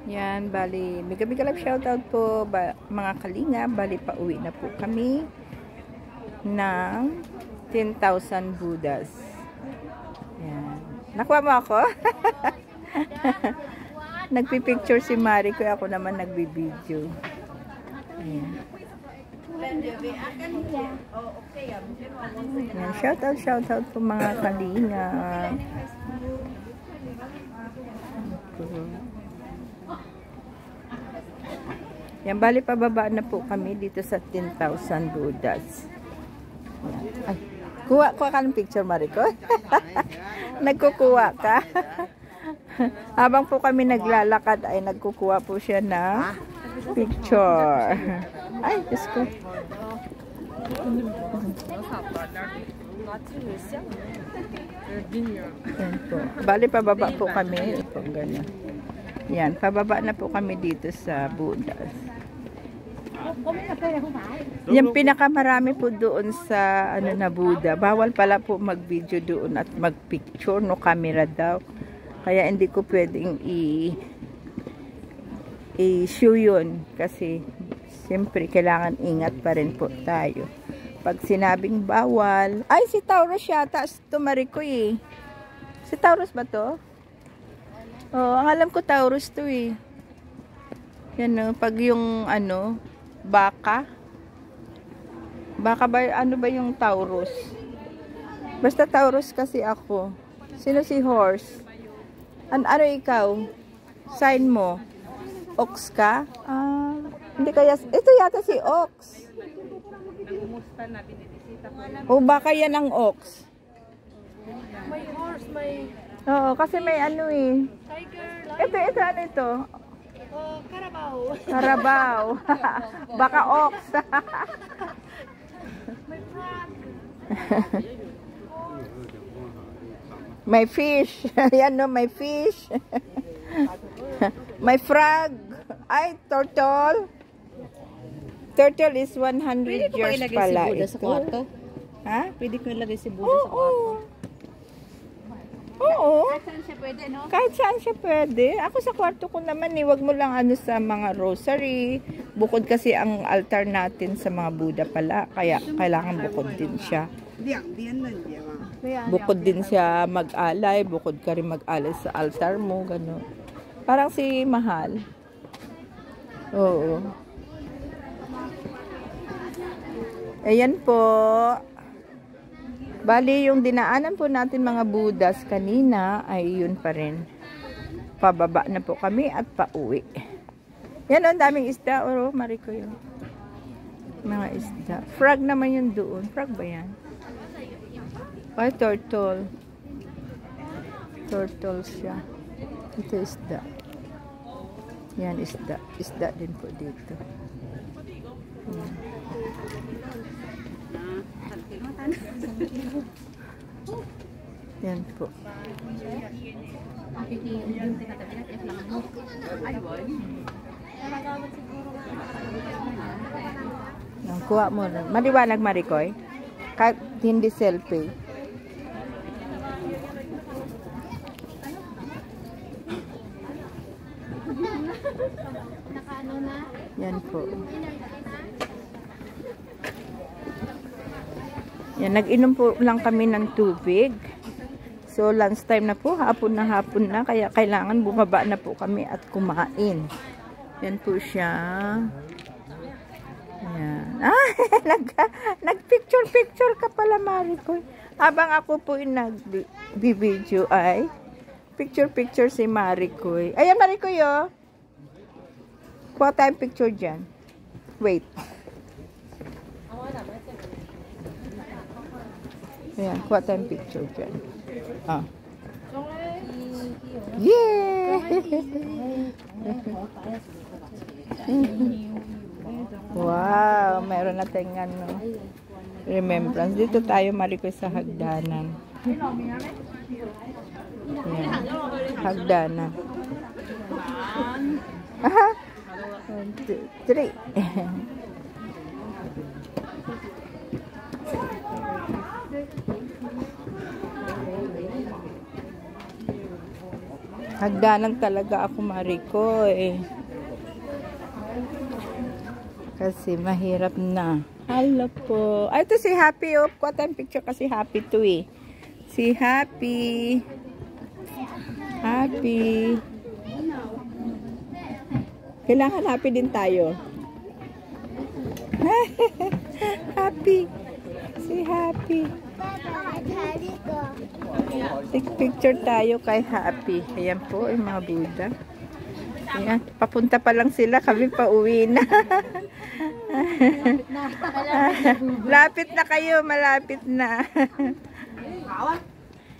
Yan, bali, mega love shoutout po mga kalinga. Bali, pauwi na po kami ng 10,000 Buddhas. Yan. Nakuha mo ako? Nagpipicture si Marie ko, ako naman nagbibideo. Ayan. Yan, shoutout po mga kalinga. Yan, bali pababa na po kami dito sa 10,000 Buddhas. Ay, kuha ka ng picture, Mariko. Nagkukuha ka. Habang po kami naglalakad ay nagkukuha po siya na picture. Ay, Diyos ko. Yan po. Bali pababa po kami. Ito, ganyan. Yan, pababa na po kami dito sa Buddhas. Yung pinakamarami po doon sa ano na Buddha. Bawal pala po mag-video doon at mag-picture, no camera daw. Kaya hindi ko pwedeng i-show yun. Kasi siyempre kailangan ingat pa rin po tayo. Pag sinabing bawal. Ay, si Taurus yata. Tumari ko eh. Si Taurus ba to? Oh, ang alam ko Taurus to eh. Yan no, pag yung ano, baka. Baka ba, ano ba yung Taurus? Basta Taurus kasi ako. Sino si Horse? Ano ikaw? Sign mo? Ox ka? Ah, hindi kaya, ito yata si Ox. O baka yan ang Ox. May horse, may... Oo, kasi may ano eh. Tiger, Ito, ano ito? Carabao. Carabao. Baka Ox. May frog. May fish. Yan no, may fish. May frog. Ay, turtle. Turtle is 100 years pala ito. Ha? Pwede ko ilagay si Buddha sa kwarto. Oo. Kahit saan siya pwede, no? Kahit saan siya pwede. Ako sa kwarto ko naman eh. Huwag mo lang ano sa mga rosary. Bukod kasi ang altar natin sa mga Buddha pala. Kaya kailangan bukod din siya. Bukod din siya mag-alay. Bukod ka rin mag-alay sa altar mo. Gano'n. Parang si Mahal. Oo. Ayan po. Bali, yung dinaanan po natin mga Buddhas kanina ay yun pa rin. Pababa na po kami at pauwi. Yan o, daming isda. O, Mariko yun. Mga isda. Frog naman yun doon. Frog ba yan? Ay, turtle. Turtle siya. Ito isda. Yan, isda. Isda din po dito. Yan. Yan po. Ang kuha mo rin. Maliwanag, Marikoy. Kahit hindi selfie. Yan po. Yan, nag-inom po lang kami ng tubig. So, lunch time na po. Hapon na. Kaya kailangan bumaba na po kami at kumain. Yan po siya. Yan. Ah, nag-picture ka pala, Marikoy. Habang ako po yung nag-video ay picture si Marikoy. Ayan, Marikoy, oh. Kuha tayong picture dyan. Wait. Ayan, kuha tayong picture dyan. Ah. Yeah! Wow, meron na tayong ano, remembrance. Dito tayo, Marikoy, sa hagdanan. Ayan, hagdanan. Aha! 1, 2, 3. Hagdanan talaga ako, Marikoy. Kasi mahirap na. Hello po. Ay, ito si Happy. Oh, kuha tayong picture kasi Happy to eh. Si Happy. Happy. Kailangan happy din tayo. Happy. Si Happy. Take picture tayo kay Happy. Ayan po, yung mga Buddha. Ayan, papunta pa lang sila. Kami pa uwi na. Lapit na kayo, malapit na.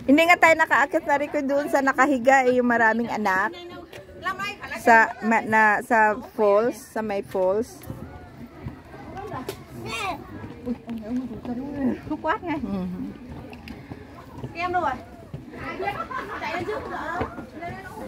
Hindi nga tayo nakaakit na rin ko doon sa nakahiga yung maraming anak. Sa falls, sa may falls. Kukuha nga.